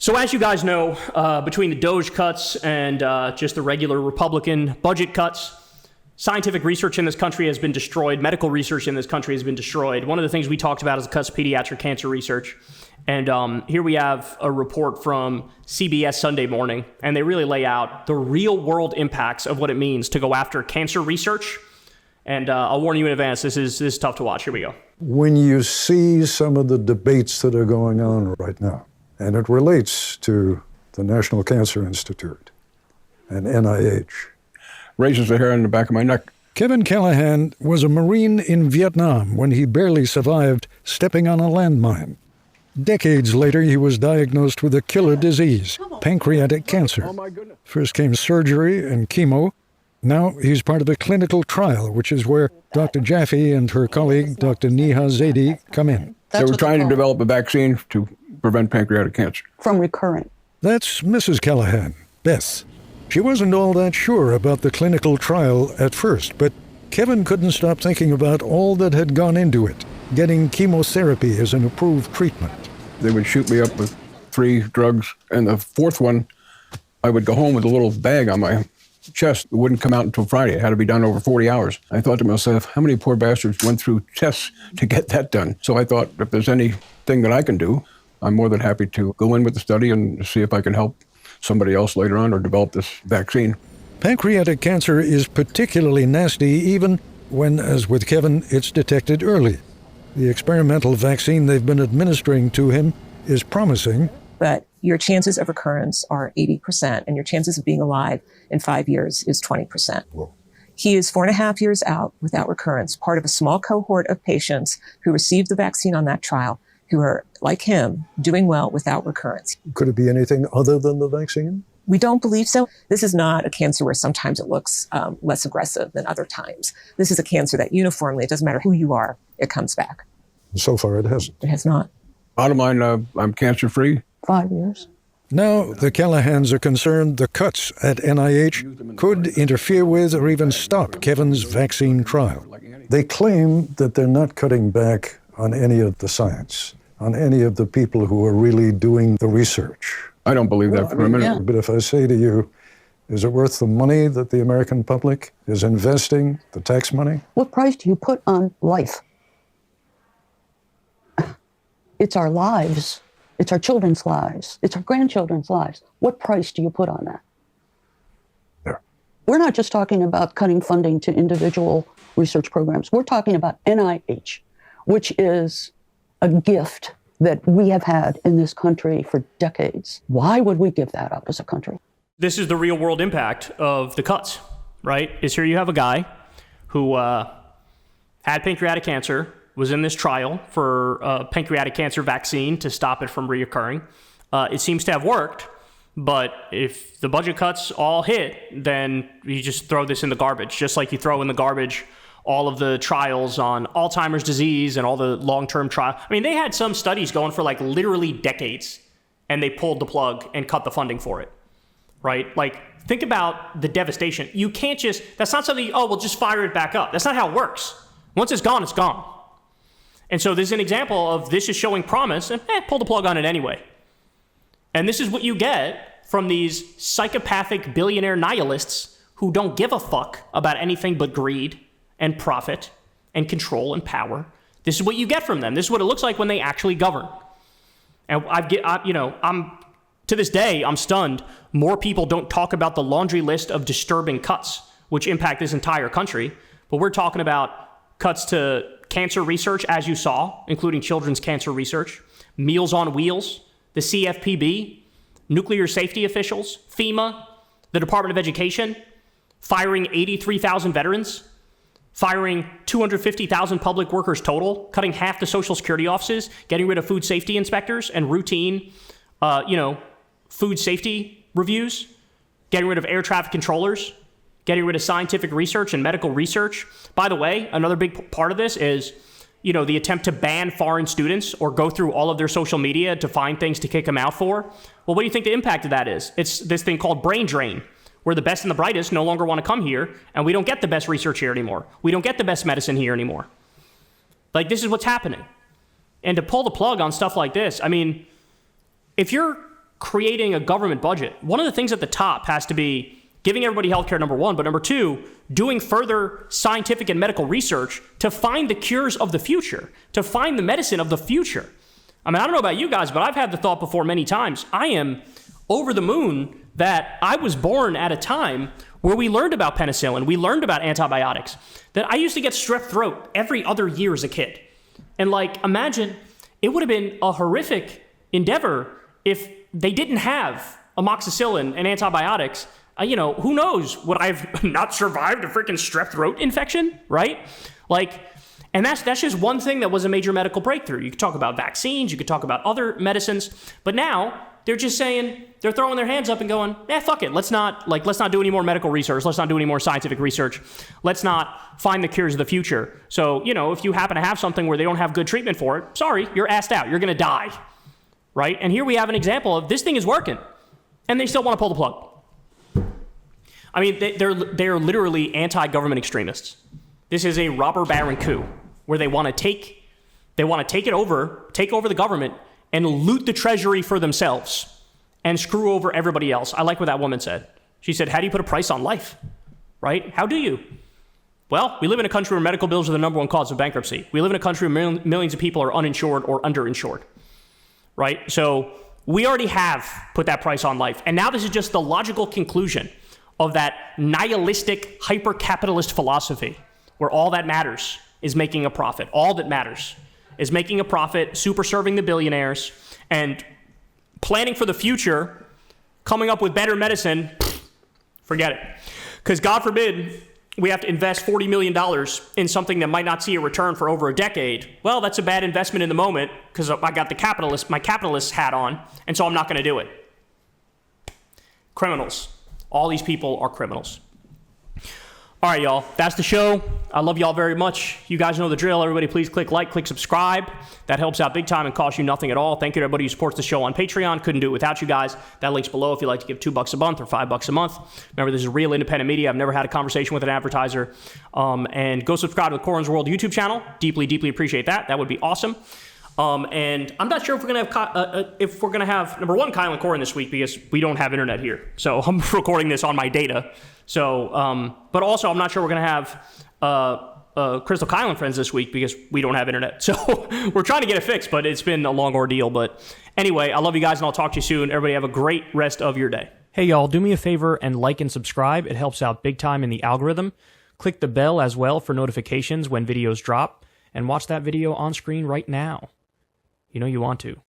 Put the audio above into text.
So as you guys know, between the Doge cuts and just the regular Republican budget cuts, scientific research in this country has been destroyed. Medical research in this country has been destroyed. One of the things we talked about is the cuts to pediatric cancer research. And here we have a report from CBS Sunday Morning, and they really lay out the real world impacts of what it means to go after cancer research. And I'll warn you in advance, this is tough to watch. Here we go. When you see some of the debates that are going on right now, and it relates to the National Cancer Institute and NIH. Raises the hair on the back of my neck. Kevin Callahan was a Marine in Vietnam when he barely survived stepping on a landmine. Decades later, he was diagnosed with a killer disease, pancreatic cancer. Oh my goodness. First came surgery and chemo. Now he's part of a clinical trial, which is where Dr. Jaffe and her colleague, Dr. Neha Zaidi, come in. They were trying to develop a vaccine to prevent pancreatic cancer. From recurrent. That's Mrs. Callahan, Beth. She wasn't all that sure about the clinical trial at first, but Kevin couldn't stop thinking about all that had gone into it, getting chemotherapy as an approved treatment. They would shoot me up with 3 drugs, and the 4th one, I would go home with a little bag on my chest. It wouldn't come out until Friday. It had to be done over 40 hours. I thought to myself, how many poor bastards went through tests to get that done? So I thought, if there's anything that I can do, I'm more than happy to go in with the study and see if I can help somebody else later on or develop this vaccine. Pancreatic cancer is particularly nasty even when, as with Kevin, it's detected early. The experimental vaccine they've been administering to him is promising. But your chances of recurrence are 80%, and your chances of being alive in 5 years is 20%. Whoa. He is 4.5 years out without recurrence, part of a small cohort of patients who received the vaccine on that trial, who are, like him, doing well without recurrence. Could it be anything other than the vaccine? We don't believe so. This is not a cancer where sometimes it looks less aggressive than other times. This is a cancer that uniformly, it doesn't matter who you are, it comes back. So far it hasn't. It has not. Bottom line, I'm cancer-free. 5 years. Now the Callahans are concerned the cuts at NIH could interfere with or even stop Kevin's vaccine trial. They claim that they're not cutting back on any of the science, on any of the people who are really doing the research. I don't believe that for a minute. yeah. But if I say to you, is it worth the money that the American public is investing, the tax money? What price do you put on life? It's our lives. It's our children's lives. It's our grandchildren's lives. What price do you put on that? There. We're not just talking about cutting funding to individual research programs. We're talking about NIH, which is a gift that we have had in this country for decades. Why would we give that up as a country? This is the real world impact of the cuts, right? Is here you have a guy who had pancreatic cancer, was in this trial for a pancreatic cancer vaccine to stop it from reoccurring. It seems to have worked, but if the budget cuts all hit, then you just throw this in the garbage, just like you throw in the garbage all of the trials on Alzheimer's disease and all the long-term trial. I mean, they had some studies going for like literally decades, and they pulled the plug and cut the funding for it, right? Like, think about the devastation. You can't just, that's not something, we'll just fire it back up. That's not how it works. Once it's gone, it's gone. And so this is an example of this is showing promise, and pull the plug on it anyway. And this is what you get from these psychopathic billionaire nihilists who don't give a fuck about anything but greed and profit and control and power. This is what you get from them. This is what it looks like when they actually govern. And I'm to this day, I'm stunned. More people don't talk about the laundry list of disturbing cuts, which impact this entire country. But we're talking about cuts to cancer research, as you saw, including children's cancer research, Meals on Wheels, the CFPB, nuclear safety officials, FEMA, the Department of Education, firing 83,000 veterans, firing 250,000 public workers total, cutting half the Social Security offices, getting rid of food safety inspectors and routine, food safety reviews, getting rid of air traffic controllers, getting rid of scientific research and medical research. By the way, another big part of this is, the attempt to ban foreign students or go through all of their social media to find things to kick them out for. Well, what do you think the impact of that is? It's this thing called brain drain, where the best and the brightest no longer want to come here, and we don't get the best research here anymore. We don't get the best medicine here anymore. Like, this is what's happening. And to pull the plug on stuff like this, I mean, if you're creating a government budget, one of the things at the top has to be giving everybody healthcare, number one, but number two, doing further scientific and medical research to find the cures of the future, to find the medicine of the future. I mean, I don't know about you guys, but I've had the thought before many times. I am over the moon that I was born at a time where we learned about penicillin, we learned about antibiotics, that I used to get strep throat every other year as a kid. And like, imagine, it would have been a horrific endeavor if they didn't have amoxicillin and antibiotics. Who knows, would I've not survived a freaking strep throat infection, right? Like, and that's just one thing that was a major medical breakthrough. You could talk about vaccines, you could talk about other medicines, but now they're just saying, they're throwing their hands up and going, fuck it. Let's not do any more medical research. Let's not do any more scientific research. Let's not find the cures of the future. So, if you happen to have something where they don't have good treatment for it, sorry, you're assed out. You're going to die, right? And here we have an example of this thing is working, and they still want to pull the plug. I mean, they're literally anti-government extremists. This is a robber baron coup where they want to take over the government and loot the treasury for themselves and screw over everybody else. I like what that woman said. She said, how do you put a price on life, right? How do you? Well, we live in a country where medical bills are the number one cause of bankruptcy. We live in a country where millions of people are uninsured or underinsured, right? So we already have put that price on life. And now this is just the logical conclusion of that nihilistic, hyper-capitalist philosophy where all that matters is making a profit. All that matters is making a profit, super serving the billionaires, and planning for the future, coming up with better medicine, forget it. Because God forbid we have to invest $40 million in something that might not see a return for over a decade. Well, that's a bad investment in the moment because I got my capitalist hat on, and so I'm not going to do it. Criminals. All these people are criminals. All right, y'all. That's the show. I love y'all very much. You guys know the drill. Everybody, please click like, click subscribe. That helps out big time and costs you nothing at all. Thank you to everybody who supports the show on Patreon. Couldn't do it without you guys. That link's below if you'd like to give $2 a month or $5 a month. Remember, this is real independent media. I've never had a conversation with an advertiser. And go subscribe to the Corin's World YouTube channel. Deeply, deeply appreciate that. That would be awesome. And I'm not sure if we're gonna have number one Kyle and Corin this week because we don't have internet here. So I'm recording this on my data. So, but also I'm not sure we're gonna have Crystal Kyle and friends this week because we don't have internet. So we're trying to get it fixed, but it's been a long ordeal. But anyway, I love you guys and I'll talk to you soon. Everybody have a great rest of your day. Hey y'all, do me a favor and like and subscribe. It helps out big time in the algorithm. Click the bell as well for notifications when videos drop, and watch that video on screen right now. You know you want to.